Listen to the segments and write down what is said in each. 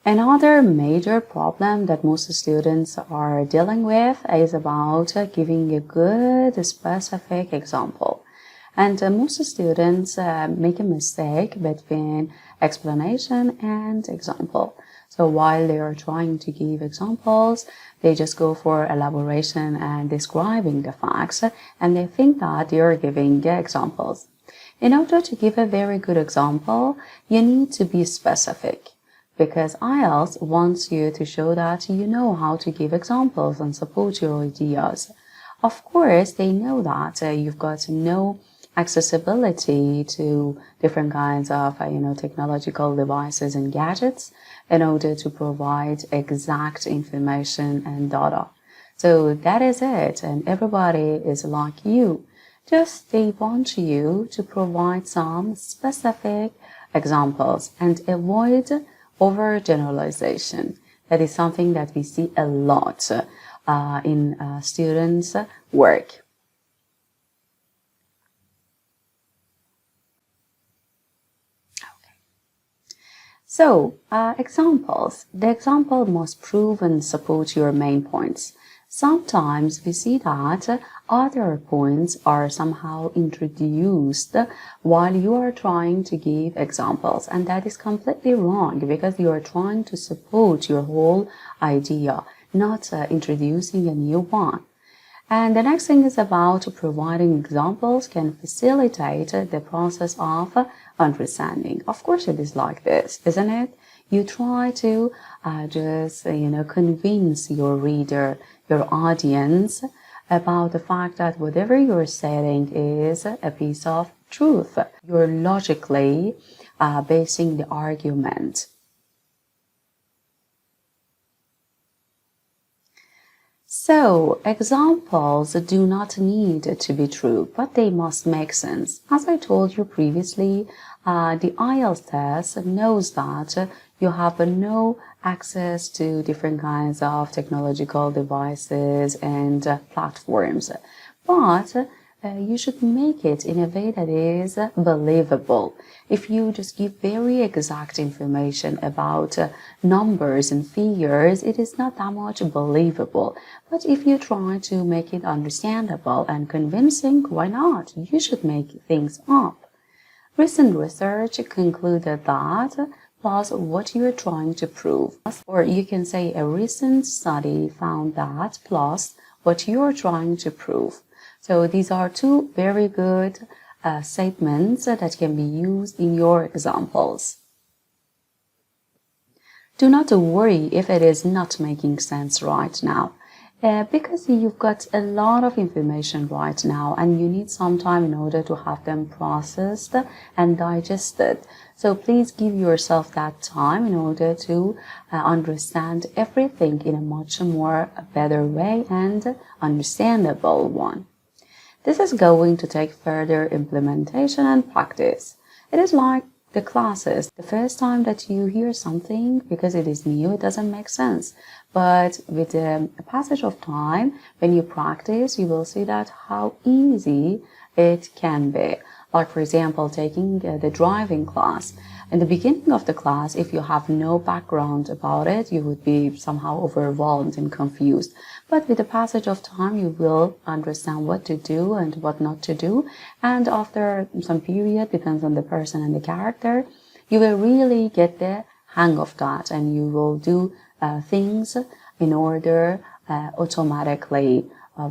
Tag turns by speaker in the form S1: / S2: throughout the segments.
S1: Another major problem that most students are dealing with is about giving a good specific example. And most students make a mistake between explanation and example. So while they are trying to give examples, they just go for elaboration and describing the facts, and they think that they are giving examples. In order to give a very good example, you need to be specific, because IELTS wants you to show that you know how to give examples and support your ideas. Of course, they know that you've got no accessibility to different kinds of technological devices and gadgets in order to provide exact information and data. So that is it, and everybody is like you. Just they want you to provide some specific examples and avoid overgeneralization. That is something that we see a lot in students' work. So, examples. The example must prove and support your main points. Sometimes we see that other points are somehow introduced while you are trying to give examples, and that is completely wrong because you are trying to support your whole idea, not introducing a new one. And the next thing is about providing examples can facilitate the process of understanding. Of course, it is like this, isn't it? You try to just convince your reader, your audience, about the fact that whatever you're saying is a piece of truth. You're logically basing the argument. So, examples do not need to be true, but they must make sense. As I told you previously, the IELTS test knows that you have no access to different kinds of technological devices and platforms, but you should make it in a way that is believable. If you just give very exact information about numbers and figures, it is not that much believable. But if you try to make it understandable and convincing, why not? You should make things up. Recent research concluded that plus what you're trying to prove, or you can say a recent study found that plus what you're trying to prove. So these are two very good statements that can be used in your examples. Do not worry if it is not making sense right now, because you've got a lot of information right now and you need some time in order to have them processed and digested. So please give yourself that time in order to understand everything in a much more better way and understandable one. This is going to take further implementation and practice. It is like the classes. The first time that you hear something, because it is new, it doesn't make sense. But with the passage of time, when you practice, you will see that how easy it can be. Like, for example, taking the driving class. In the beginning of the class, if you have no background about it, you would be somehow overwhelmed and confused. But with the passage of time, you will understand what to do and what not to do. And after some period, depends on the person and the character, you will really get the hang of that, and you will do things in order automatically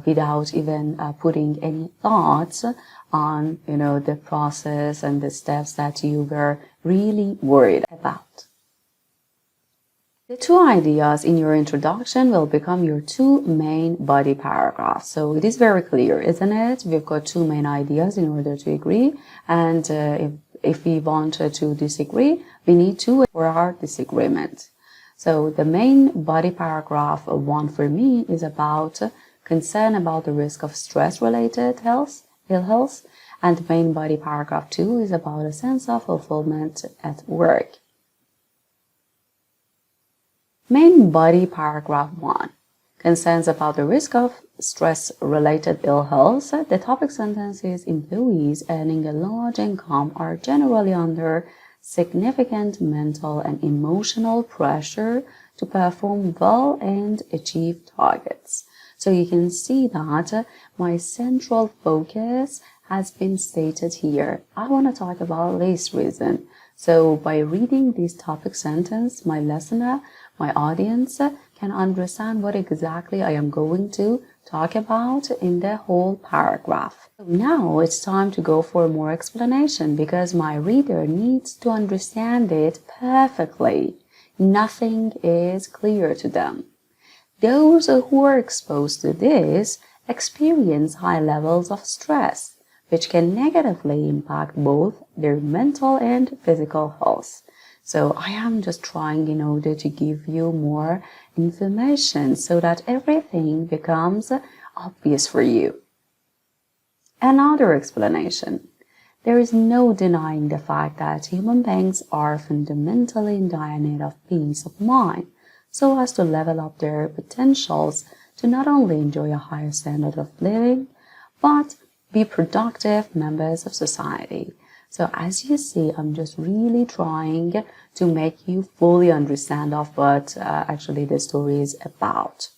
S1: without even putting any thoughts on the process and the steps that you were really worried about. The two ideas in your introduction will become your two main body paragraphs. So it is very clear, isn't it? We've got two main ideas in order to agree, and if we want to disagree, we need to for our disagreement. So the main body paragraph one for me is about concern about the risk of stress-related ill health, and the main body paragraph 2 is about a sense of fulfillment at work. Main body paragraph 1 concerns about the risk of stress-related ill health. The topic sentence is employees earning a large income are generally under significant mental and emotional pressure to perform well and achieve targets. So you can see that my central focus has been stated here. I want to talk about this reason. So by reading this topic sentence, my listener, my audience can understand what exactly I am going to talk about in the whole paragraph. Now it's time to go for more explanation because my reader needs to understand it perfectly. Nothing is clear to them. Those who are exposed to this experience high levels of stress, which can negatively impact both their mental and physical health. So I am just trying in order to give you more information so that everything becomes obvious for you. Another explanation. There is no denying the fact that human beings are fundamentally in dire need of peace of mind, so as to level up their potentials to not only enjoy a higher standard of living, but be productive members of society. So as you see, I'm just really trying to make you fully understand of what actually the story is about.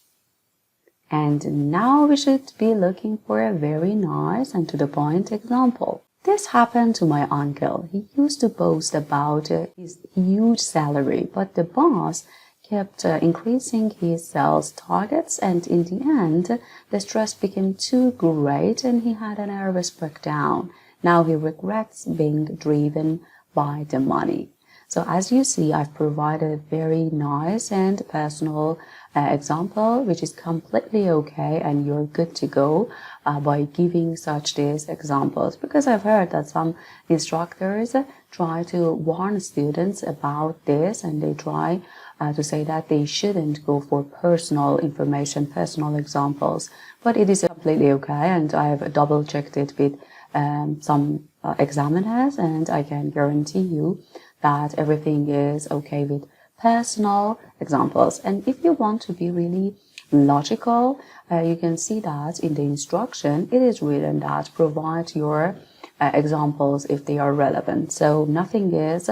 S1: And now we should be looking for a very nice and to the point example. This happened to my uncle. He used to boast about his huge salary, but the boss kept increasing his sales targets, and in the end, the stress became too great and he had a nervous breakdown. Now he regrets being driven by the money. So as you see, I've provided a very nice and personal example, which is completely okay, and you're good to go by giving such these examples, because I've heard that some instructors try to warn students about this, and they try to say that they shouldn't go for personal information, personal examples, but it is completely okay, and I've double checked it with some examiners, and I can guarantee you that everything is okay with personal examples. And if you want to be really logical, you can see that in the instruction it is written that provide your examples if they are relevant. So nothing is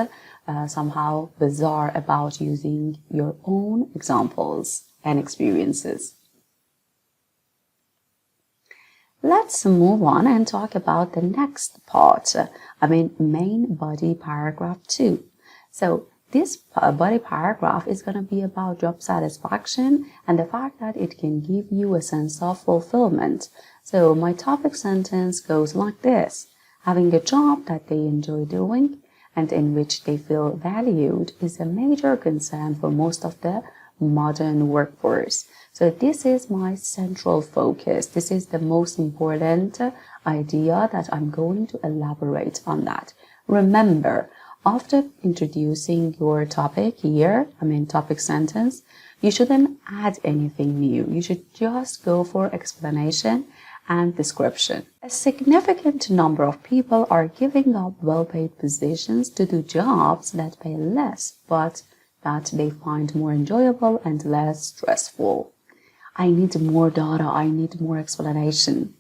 S1: somehow bizarre about using your own examples and experiences. Let's move on and talk about the next part, main body paragraph 2. So this body paragraph is going to be about job satisfaction and the fact that it can give you a sense of fulfillment. So my topic sentence goes like this. Having a job that they enjoy doing and in which they feel valued is a major concern for most of the modern workforce. So this is my central focus. This is the most important idea that I'm going to elaborate on that. Remember, after introducing your topic here, topic sentence, you shouldn't add anything new. You should just go for explanation and description. A significant number of people are giving up well-paid positions to do jobs that pay less, but that they find more enjoyable and less stressful. I need more data, I need more explanation.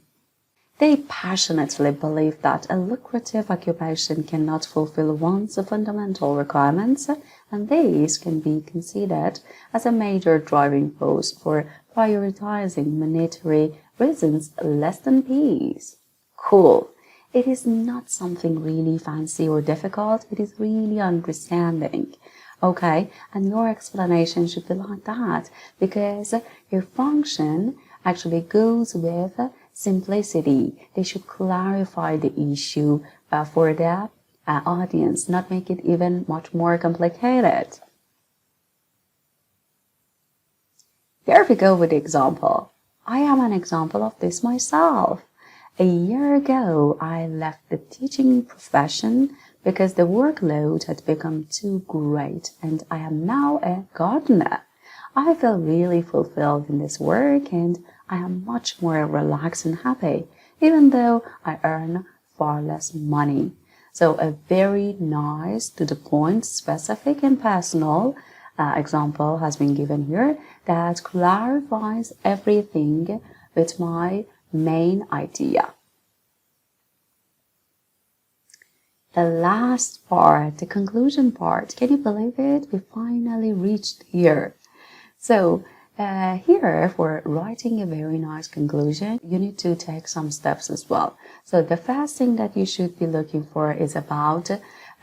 S1: They passionately believe that a lucrative occupation cannot fulfill one's fundamental requirements, and these can be considered as a major driving force for prioritizing monetary reasons less than peace. Cool. It is not something really fancy or difficult, it is really understanding. Okay, and your explanation should be like that because your function actually goes with simplicity. They should clarify the issue for the audience, not make it even much more complicated. There we go with the example. I am an example of this myself. A year ago, I left the teaching profession because the workload had become too great, and I am now a gardener. I feel really fulfilled in this work, and I am much more relaxed and happy, even though I earn far less money. So a very nice, to the point, specific and personal example has been given here that clarifies everything with my main idea. the last part, the conclusion part. Can you believe it? We finally reached here. So here, for writing a very nice conclusion, you need to take some steps as well. So the first thing that you should be looking for is about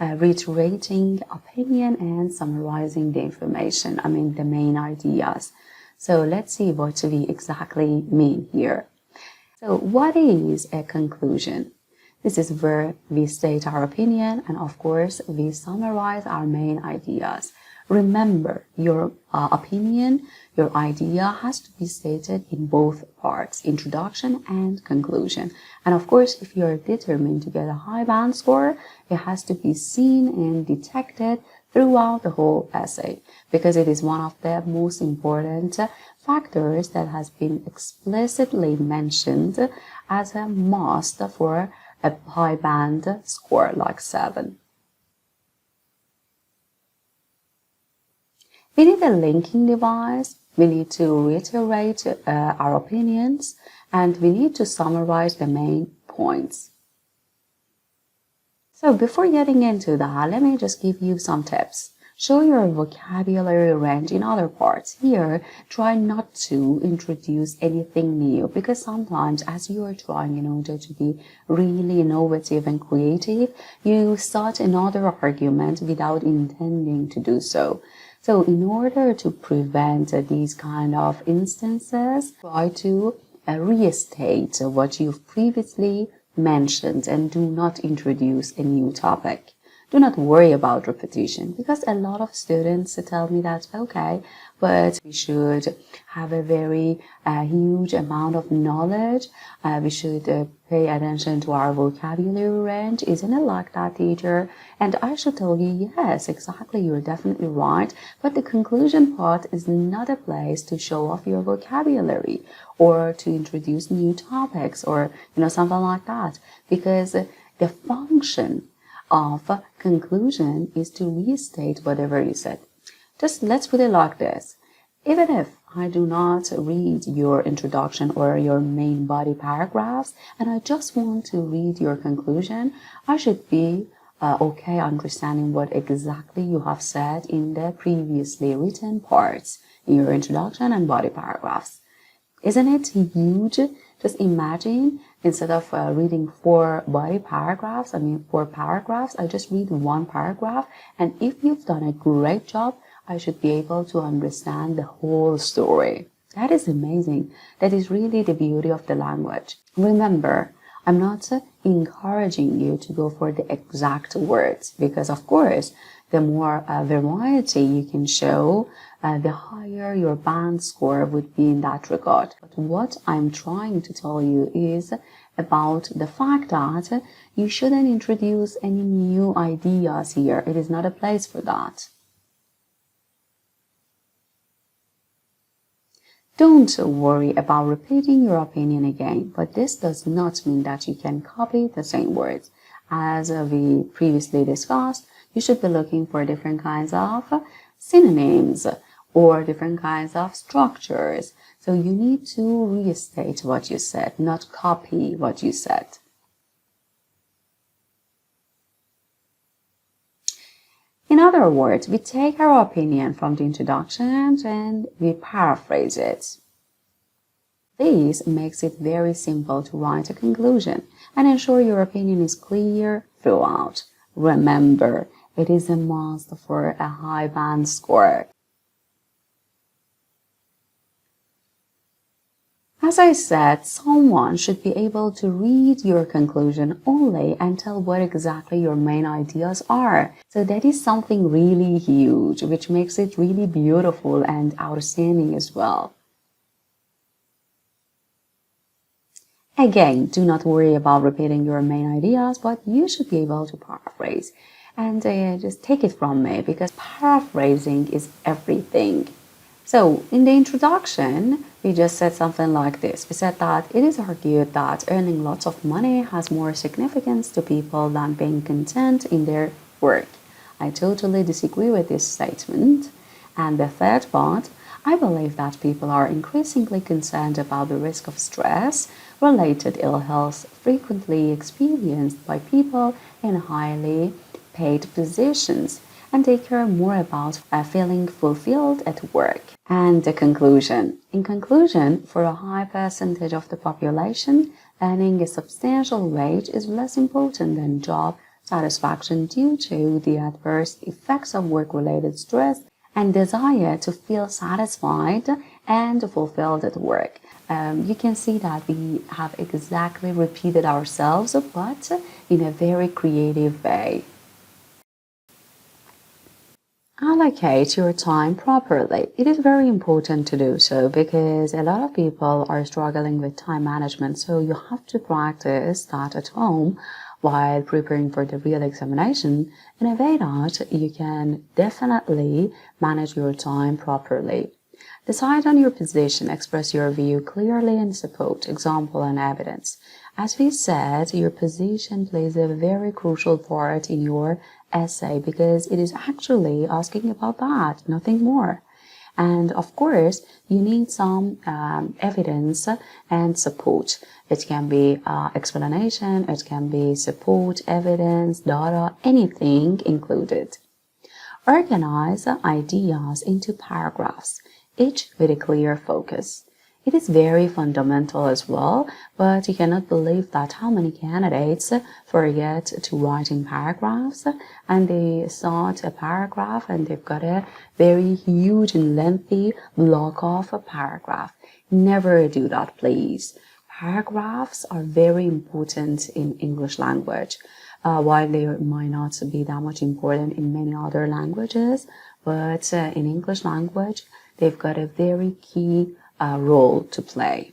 S1: reiterating opinion and summarizing the information, the main ideas. So let's see what we exactly mean here. So what is a conclusion? This is where we state our opinion and of course we summarize our main ideas. Remember, your opinion, your idea has to be stated in both parts, introduction and conclusion. And of course, if you're determined to get a high band score, it has to be seen and detected throughout the whole essay, because it is one of the most important factors that has been explicitly mentioned as a must for a high band score like 7. We need a linking device, we need to reiterate our opinions, and we need to summarize the main points. So before getting into that, let me just give you some tips. Show your vocabulary range in other parts. Here, try not to introduce anything new, because sometimes as you are trying in order to be really innovative and creative, you start another argument without intending to do so. So in order to prevent these kind of instances, try to restate what you've previously mentioned and do not introduce a new topic. Do not worry about repetition, because a lot of students tell me that, okay, but we should have a very huge amount of knowledge. We should pay attention to our vocabulary range. Isn't it like that, teacher? And I should tell you, yes, exactly, you're definitely right. But the conclusion part is not a place to show off your vocabulary or to introduce new topics or, something like that. Because the function of conclusion is to restate whatever you said. Just let's put it like this. Even if I do not read your introduction or your main body paragraphs and I just want to read your conclusion, I should be okay understanding what exactly you have said in the previously written parts in your introduction and body paragraphs. Isn't it huge? Just imagine, instead of reading 4 paragraphs, I just read 1 paragraph, and if you've done a great job, I should be able to understand the whole story. That is amazing. That is really the beauty of the language. Remember, I'm not encouraging you to go for the exact words, because of course, the more variety you can show, the higher your band score would be in that regard. But what I'm trying to tell you is about the fact that you shouldn't introduce any new ideas here. It is not a place for that. Don't worry about repeating your opinion again, but this does not mean that you can copy the same words. As we previously discussed, you should be looking for different kinds of synonyms or different kinds of structures. So you need to restate what you said, not copy what you said. In other words, we take our opinion from the introduction and we paraphrase it. This makes it very simple to write a conclusion and ensure your opinion is clear throughout. Remember, it is a must for a high band score. As I said, someone should be able to read your conclusion only and tell what exactly your main ideas are. So that is something really huge, which makes it really beautiful and outstanding as well. Again, do not worry about repeating your main ideas, but you should be able to paraphrase. And just take it from me, because paraphrasing is everything. So, in the introduction, we just said something like this. We said that it is argued that earning lots of money has more significance to people than being content in their work. I totally disagree with this statement. And the third part, I believe that people are increasingly concerned about the risk of stress-related ill health frequently experienced by people in highly paid positions, and they care more about feeling fulfilled at work. And the conclusion. In conclusion, for a high percentage of the population, earning a substantial wage is less important than job satisfaction due to the adverse effects of work-related stress and desire to feel satisfied and fulfilled at work. You can see that we have exactly repeated ourselves, but in a very creative way. Allocate your time properly. It is very important to do so because a lot of people are struggling with time management, so you have to practice that at home while preparing for the real examination in a way that you can definitely manage your time properly. Decide on your position, express your view clearly and support example and evidence. As we said, your position plays a very crucial part in your essay because it is actually asking about that, nothing more. And of course, you need some evidence and support. It can be explanation, it can be support, evidence, data, anything included. Organize ideas into paragraphs, each with a clear focus. It is very fundamental as well, but you cannot believe that how many candidates forget to write in paragraphs and they start a paragraph and they've got a very huge and lengthy block of a paragraph. Never do that, please. Paragraphs are very important in English language. While they might not be that much important in many other languages, but in English language, they've got a very key role to play.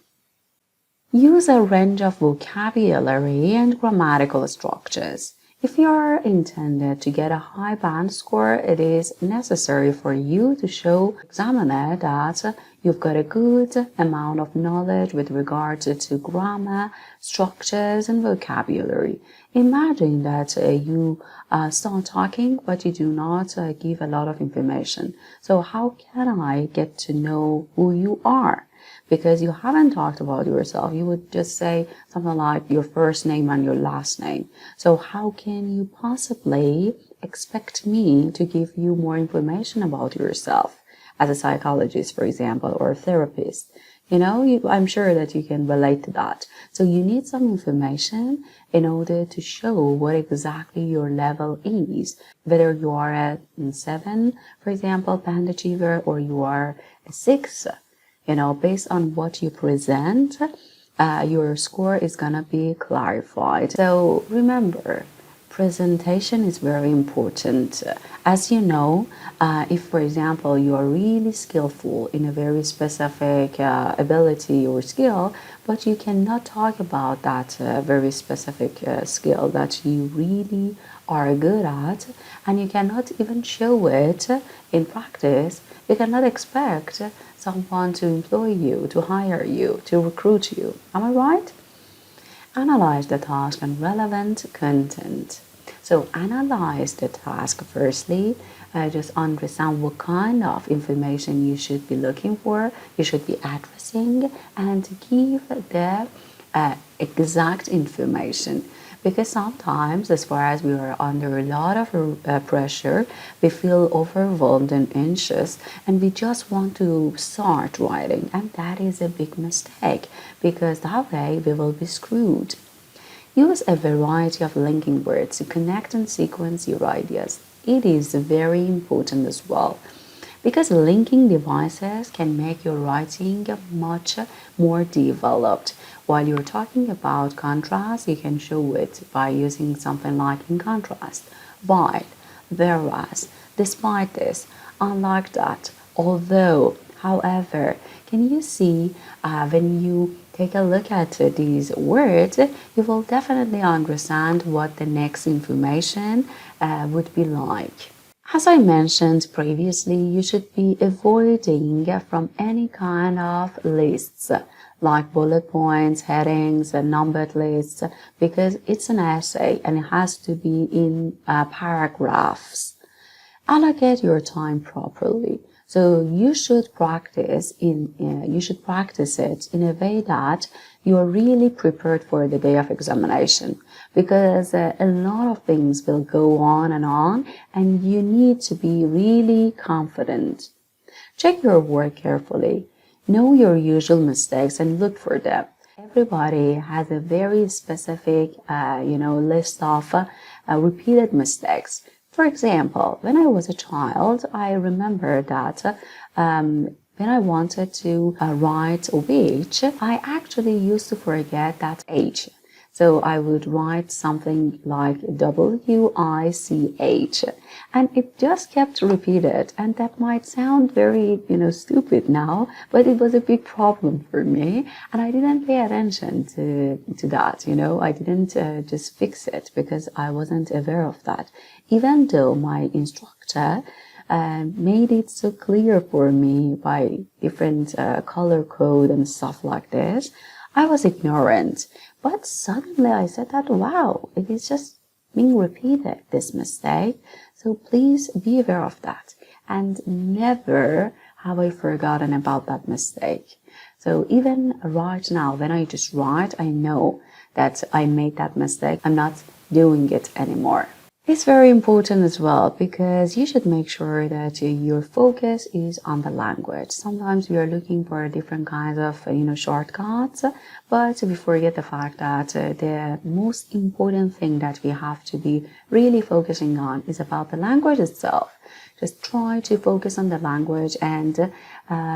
S1: Use a range of vocabulary and grammatical structures. If you are intended to get a high band score, it is necessary for you to show the examiner that you've got a good amount of knowledge with regard to grammar, structures, and vocabulary. Imagine that you start talking, but you do not give a lot of information. So how can I get to know who you are? Because you haven't talked about yourself. You would just say something like your first name and your last name. So how can you possibly expect me to give you more information about yourself as a psychologist, for example, or a therapist? You know, I'm sure that you can relate to that. So you need some information in order to show what exactly your level is. Whether you are a 7, for example, band achiever, or you are a 6. You know, based on what you present, your score is gonna be clarified. So remember, presentation is very important. As you know, if, for example, you are really skillful in a very specific ability or skill, but you cannot talk about that very specific skill that you really are good at, and you cannot even show it in practice, you cannot expect someone to employ you, to hire you, to recruit you. Am I right? Analyze the task and relevant content. So analyze the task firstly. Just understand what kind of information you should be looking for, you should be addressing, and give the exact information. Because sometimes, as far as we are under a lot of pressure, we feel overwhelmed and anxious, and we just want to start writing, and that is a big mistake, because that way we will be screwed. Use a variety of linking words to connect and sequence your ideas. It is very important as well, because linking devices can make your writing much more developed. While you're talking about contrast, you can show it by using something like in contrast, while, whereas, despite this, unlike that, although, however. Can you see when you take a look at these words, you will definitely understand what the next information would be like. As I mentioned previously, you should be avoiding from any kind of lists like bullet points, headings, and numbered lists, because it's an essay and it has to be in paragraphs. Allocate your time properly. So you should practice it in a way that you are really prepared for the day of examination, because a lot of things will go on, and you need to be really confident. Check your work carefully. Know your usual mistakes and look for them. Everybody has a very specific, list of repeated mistakes. For example, when I was a child, I remember that when I wanted to write which, I actually used to forget that H. So I would write something like WICH, and it just kept repeated. And that might sound very, stupid now, but it was a big problem for me. And I didn't pay attention to that, I didn't just fix it because I wasn't aware of that. Even though my instructor made it so clear for me by different color code and stuff like this, I was ignorant. But suddenly I said that, wow, it is just being repeated, this mistake. So please be aware of that. And never have I forgotten about that mistake. So even right now, when I just write, I know that I made that mistake. I'm not doing it anymore. It's very important as well, because you should make sure that your focus is on the language. Sometimes we are looking for different kinds of, shortcuts, but we forget the fact that the most important thing that we have to be really focusing on is about the language itself. Just try to focus on the language and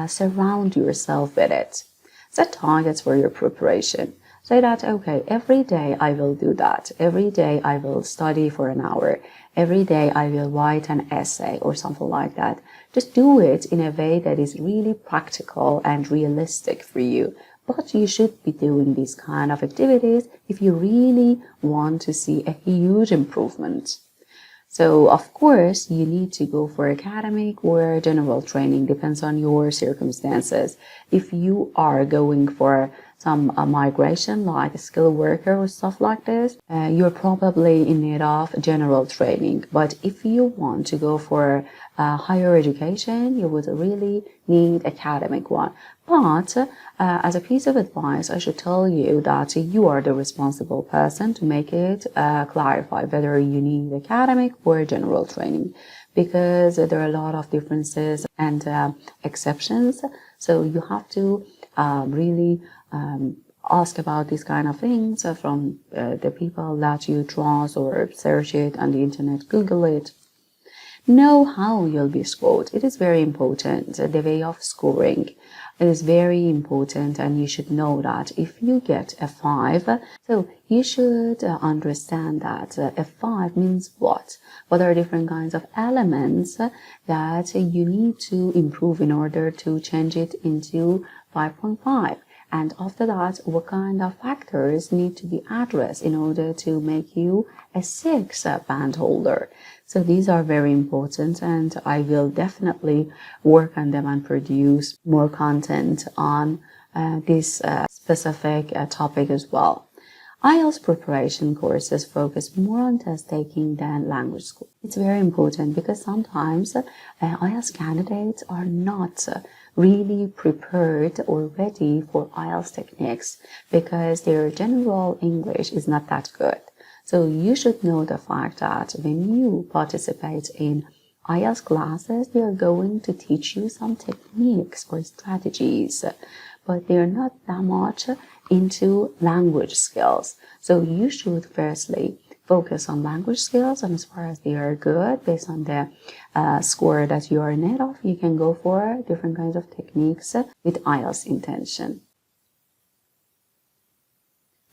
S1: surround yourself with it. Set targets for your preparation. Say that, okay, every day I will do that. Every day I will study for an hour. Every day I will write an essay or something like that. Just do it in a way that is really practical and realistic for you. But you should be doing these kind of activities if you really want to see a huge improvement. So, of course, you need to go for academic or general training, depends on your circumstances. If you are going for some migration like a skilled worker or stuff like this, you're probably in need of general training. But if you want to go for higher education, you would really need academic one. But as a piece of advice, I should tell you that you are the responsible person to make it clarify whether you need academic or general training, because there are a lot of differences and exceptions. So you have to really ask about these kind of things from the people that you trust, or search it on the internet, Google it. Know how you'll be scored. It is very important. The way of scoring is very important, and you should know that if you get a 5, so you should understand that a 5 means what? What are different kinds of elements that you need to improve in order to change it into 5.5? And after that, what kind of factors need to be addressed in order to make you a 6 band holder? So these are very important, and I will definitely work on them and produce more content on this specific topic as well. IELTS preparation courses focus more on test taking than language school. It's very important because sometimes IELTS candidates are not really prepared or ready for IELTS techniques because their general English is not that good. So you should know the fact that when you participate in IELTS classes, they are going to teach you some techniques or strategies, but they are not that much into language skills. So you should firstly focus on language skills, and as far as they are good, based on the score that you are in need of, you can go for different kinds of techniques with IELTS intention.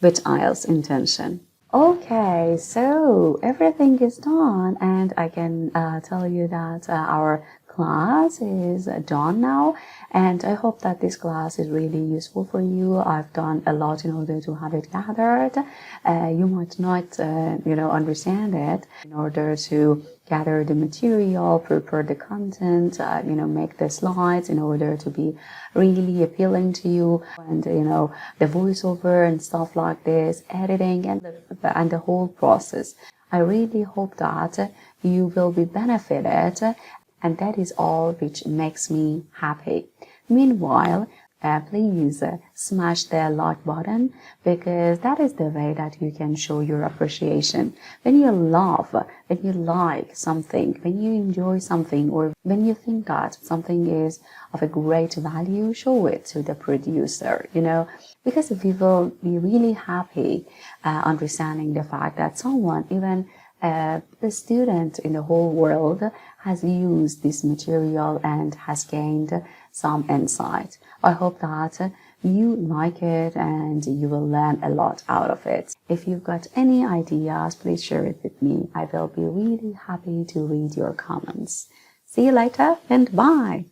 S1: With IELTS intention. Okay, so everything is done, and I can tell you that our class is done now, and I hope that this class is really useful for you. I've done a lot in order to have it gathered. You might not, understand it. In order to gather the material, prepare the content, make the slides in order to be really appealing to you, and the voiceover and stuff like this, editing and the whole process. I really hope that you will be benefited, and that is all which makes me happy. Meanwhile, please smash the like button, because that is the way that you can show your appreciation. When you love, when you like something, when you enjoy something, or when you think that something is of a great value, show it to the producer, because we will be really happy understanding the fact that someone, even a student in the whole world, has used this material and has gained some insight. I hope that you like it and you will learn a lot out of it. If you've got any ideas, please share it with me. I will be really happy to read your comments. See you later and bye.